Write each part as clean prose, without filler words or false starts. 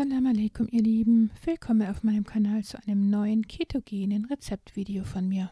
Assalamu alaikum, ihr Lieben. Willkommen auf meinem Kanal zu einem neuen ketogenen Rezeptvideo von mir.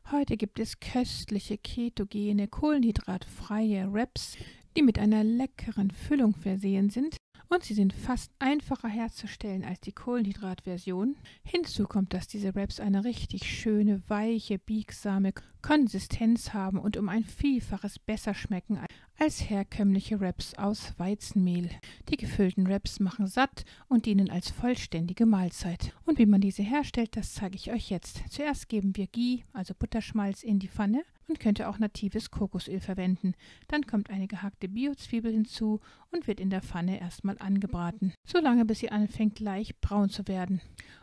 Heute gibt es köstliche ketogene, kohlenhydratfreie Wraps, die mit einer leckeren Füllung versehen sind. Und sie sind fast einfacher herzustellen als die Kohlenhydratversion. Hinzu kommt, dass diese Wraps eine richtig schöne, weiche, biegsame Konsistenz haben und um ein Vielfaches besser schmecken als herkömmliche Wraps aus Weizenmehl. Die gefüllten Wraps machen satt und dienen als vollständige Mahlzeit. Und wie man diese herstellt, das zeige ich euch jetzt. Zuerst geben wir Ghee, also Butterschmalz, in die Pfanne. Man könnte auch natives Kokosöl verwenden. Dann kommt eine gehackte Bio-Zwiebel hinzu und wird in der Pfanne erstmal angebraten, solange bis sie anfängt leicht braun zu werden.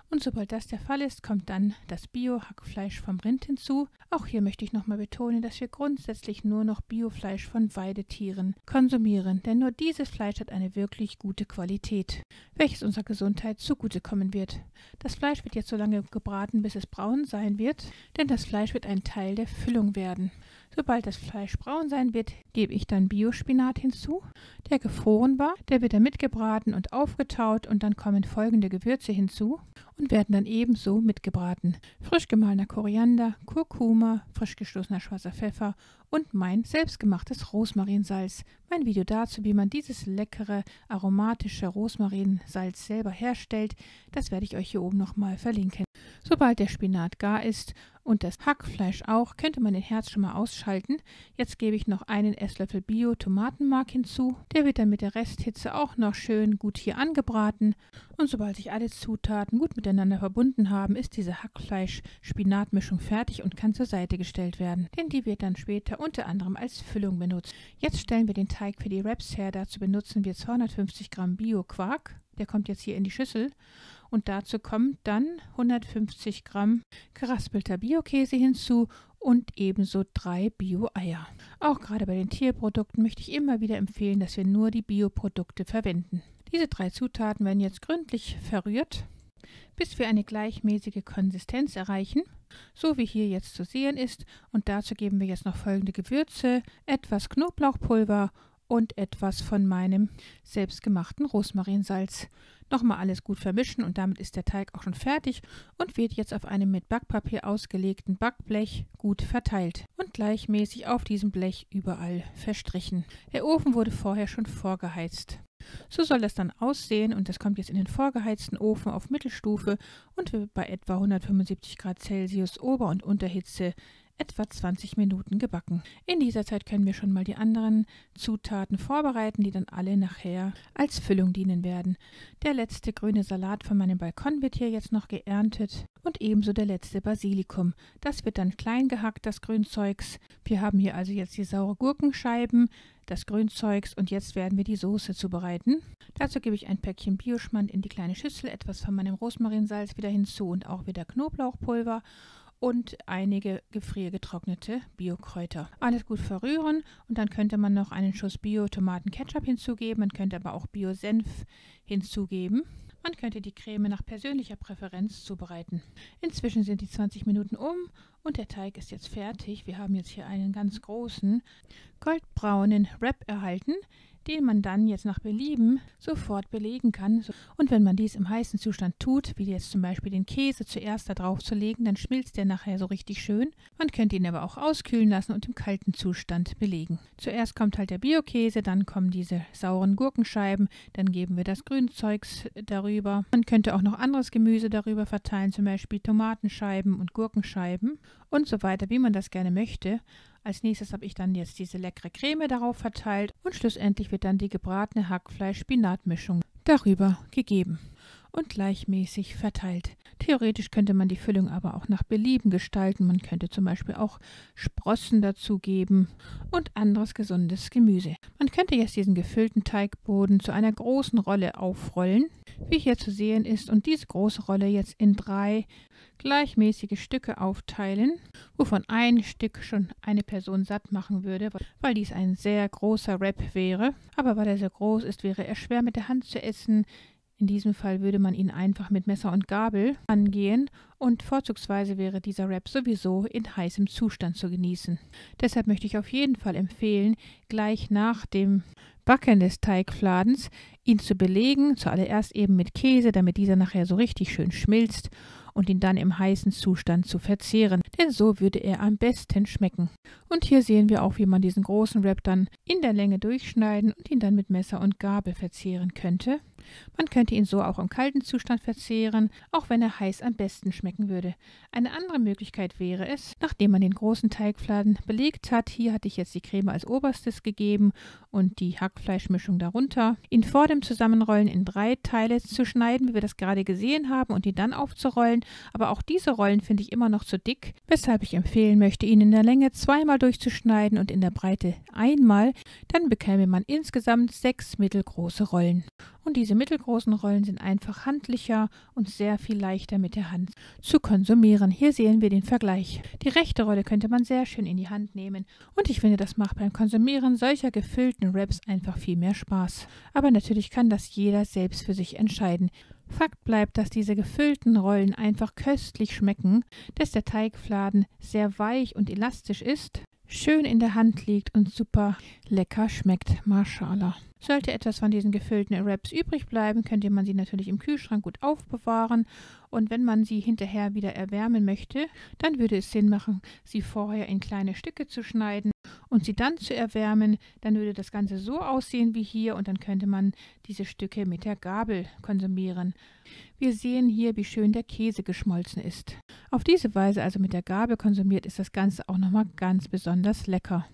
Und sobald das der Fall ist, kommt dann das Bio-Hackfleisch vom Rind hinzu. Auch hier möchte ich nochmal betonen, dass wir grundsätzlich nur noch Biofleisch von Weidetieren konsumieren, denn nur dieses Fleisch hat eine wirklich gute Qualität, welches unserer Gesundheit zugutekommen wird. Das Fleisch wird jetzt so lange gebraten, bis es braun sein wird, denn das Fleisch wird ein Teil der Füllung werden. Sobald das Fleisch braun sein wird, gebe ich dann Biospinat hinzu, der gefroren war. Der wird dann mitgebraten und aufgetaut und dann kommen folgende Gewürze hinzu und werden dann ebenso mitgebraten. Frisch gemahlener Koriander, Kurkuma, frisch gestoßener schwarzer Pfeffer und mein selbstgemachtes Rosmarinsalz. Mein Video dazu, wie man dieses leckere, aromatische Rosmarinsalz selber herstellt, das werde ich euch hier oben nochmal verlinken. Sobald der Spinat gar ist und das Hackfleisch auch, könnte man den Herd schon mal ausschalten. Jetzt gebe ich noch einen Esslöffel Bio-Tomatenmark hinzu. Der wird dann mit der Resthitze auch noch schön gut hier angebraten. Und sobald sich alle Zutaten gut miteinander verbunden haben, ist diese Hackfleisch-Spinat-Mischung fertig und kann zur Seite gestellt werden. Denn die wird dann später unter anderem als Füllung benutzt. Jetzt stellen wir den Teig für die Wraps her. Dazu benutzen wir 250 Gramm Bio-Quark. Der kommt jetzt hier in die Schüssel. Und dazu kommt dann 150 Gramm geraspelter Bio-Käse hinzu und ebenso 3 Bio-Eier. Auch gerade bei den Tierprodukten möchte ich immer wieder empfehlen, dass wir nur die Bioprodukte verwenden. Diese 3 Zutaten werden jetzt gründlich verrührt, bis wir eine gleichmäßige Konsistenz erreichen, so wie hier jetzt zu sehen ist. Und dazu geben wir jetzt noch folgende Gewürze, etwas Knoblauchpulver und etwas von meinem selbstgemachten Rosmarinsalz. Nochmal alles gut vermischen und damit ist der Teig auch schon fertig und wird jetzt auf einem mit Backpapier ausgelegten Backblech gut verteilt und gleichmäßig auf diesem Blech überall verstrichen. Der Ofen wurde vorher schon vorgeheizt. So soll das dann aussehen und das kommt jetzt in den vorgeheizten Ofen auf Mittelstufe und wird bei etwa 175 Grad Celsius Ober- und Unterhitze etwa 20 Minuten gebacken. In dieser Zeit können wir schon mal die anderen Zutaten vorbereiten, die dann alle nachher als Füllung dienen werden. Der letzte grüne Salat von meinem Balkon wird hier jetzt noch geerntet und ebenso der letzte Basilikum. Das wird dann klein gehackt, das Grünzeugs. Wir haben hier also jetzt die saure Gurkenscheiben, das Grünzeugs und jetzt werden wir die Soße zubereiten. Dazu gebe ich ein Päckchen Bioschmand in die kleine Schüssel, etwas von meinem Rosmarinsalz wieder hinzu und auch wieder Knoblauchpulver und einige gefriergetrocknete Biokräuter. Alles gut verrühren und dann könnte man noch einen Schuss Bio-Tomaten-Ketchup hinzugeben. Man könnte aber auch Bio-Senf hinzugeben. Man könnte die Creme nach persönlicher Präferenz zubereiten. Inzwischen sind die 20 Minuten um und der Teig ist jetzt fertig. Wir haben jetzt hier einen ganz großen goldbraunen Wrap erhalten, den man dann jetzt nach Belieben sofort belegen kann. Und wenn man dies im heißen Zustand tut, wie jetzt zum Beispiel den Käse zuerst da drauf zu legen, dann schmilzt der nachher so richtig schön. Man könnte ihn aber auch auskühlen lassen und im kalten Zustand belegen. Zuerst kommt halt der Bio-Käse, dann kommen diese sauren Gurkenscheiben, dann geben wir das Grünzeugs darüber. Man könnte auch noch anderes Gemüse darüber verteilen, zum Beispiel Tomatenscheiben und Gurkenscheiben und so weiter, wie man das gerne möchte. Als nächstes habe ich dann jetzt diese leckere Creme darauf verteilt und schlussendlich wird dann die gebratene Hackfleisch-Spinat-Mischung darüber gegeben und gleichmäßig verteilt. Theoretisch könnte man die Füllung aber auch nach Belieben gestalten. Man könnte zum Beispiel auch Sprossen dazugeben und anderes gesundes Gemüse. Man könnte jetzt diesen gefüllten Teigboden zu einer großen Rolle aufrollen, wie hier zu sehen ist, und diese große Rolle jetzt in 3 gleichmäßige Stücke aufteilen, wovon ein Stück schon eine Person satt machen würde, weil dies ein sehr großer Wrap wäre. Aber weil er sehr groß ist, wäre er schwer mit der Hand zu essen. In diesem Fall würde man ihn einfach mit Messer und Gabel angehen und vorzugsweise wäre dieser Wrap sowieso in heißem Zustand zu genießen. Deshalb möchte ich auf jeden Fall empfehlen, gleich nach dem Backen des Teigfladens ihn zu belegen, zuallererst eben mit Käse, damit dieser nachher so richtig schön schmilzt und ihn dann im heißen Zustand zu verzehren, denn so würde er am besten schmecken. Und hier sehen wir auch, wie man diesen großen Wrap dann in der Länge durchschneiden und ihn dann mit Messer und Gabel verzehren könnte. Man könnte ihn so auch im kalten Zustand verzehren, auch wenn er heiß am besten schmecken würde. Eine andere Möglichkeit wäre es, nachdem man den großen Teigfladen belegt hat, hier hatte ich jetzt die Creme als oberstes gegeben und die Hackfleischmischung darunter, ihn vor dem Zusammenrollen in 3 Teile zu schneiden, wie wir das gerade gesehen haben, und ihn dann aufzurollen. Aber auch diese Rollen finde ich immer noch zu dick, weshalb ich empfehlen möchte, ihn in der Länge 2-mal durchzuschneiden und in der Breite 1-mal. Dann bekäme man insgesamt 6 mittelgroße Rollen. Und diese mittelgroßen Rollen sind einfach handlicher und sehr viel leichter mit der Hand zu konsumieren. Hier sehen wir den Vergleich. Die rechte Rolle könnte man sehr schön in die Hand nehmen und ich finde, das macht beim Konsumieren solcher gefüllten Wraps einfach viel mehr Spaß. Aber natürlich kann das jeder selbst für sich entscheiden. Fakt bleibt, dass diese gefüllten Rollen einfach köstlich schmecken, dass der Teigfladen sehr weich und elastisch ist, schön in der Hand liegt und super lecker schmeckt. Mashallah. Sollte etwas von diesen gefüllten Wraps übrig bleiben, könnte man sie natürlich im Kühlschrank gut aufbewahren und wenn man sie hinterher wieder erwärmen möchte, dann würde es Sinn machen, sie vorher in kleine Stücke zu schneiden und sie dann zu erwärmen. Dann würde das Ganze so aussehen wie hier und dann könnte man diese Stücke mit der Gabel konsumieren. Wir sehen hier, wie schön der Käse geschmolzen ist. Auf diese Weise, also mit der Gabel konsumiert, ist das Ganze auch nochmal ganz besonders lecker.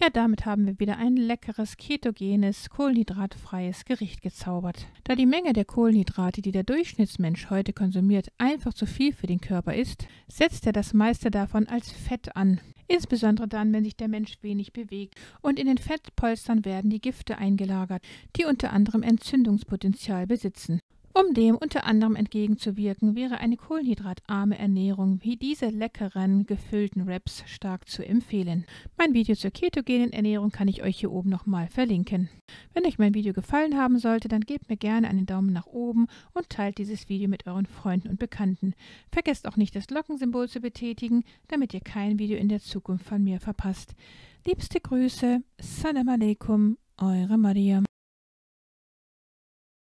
Ja, damit haben wir wieder ein leckeres, ketogenes, kohlenhydratfreies Gericht gezaubert. Da die Menge der Kohlenhydrate, die der Durchschnittsmensch heute konsumiert, einfach zu viel für den Körper ist, setzt er das meiste davon als Fett an. Insbesondere dann, wenn sich der Mensch wenig bewegt. Und in den Fettpolstern werden die Gifte eingelagert, die unter anderem Entzündungspotenzial besitzen. Um dem unter anderem entgegenzuwirken, wäre eine kohlenhydratarme Ernährung wie diese leckeren, gefüllten Wraps stark zu empfehlen. Mein Video zur ketogenen Ernährung kann ich euch hier oben nochmal verlinken. Wenn euch mein Video gefallen haben sollte, dann gebt mir gerne einen Daumen nach oben und teilt dieses Video mit euren Freunden und Bekannten. Vergesst auch nicht, das Glockensymbol zu betätigen, damit ihr kein Video in der Zukunft von mir verpasst. Liebste Grüße, Salam alaikum, eure Maria.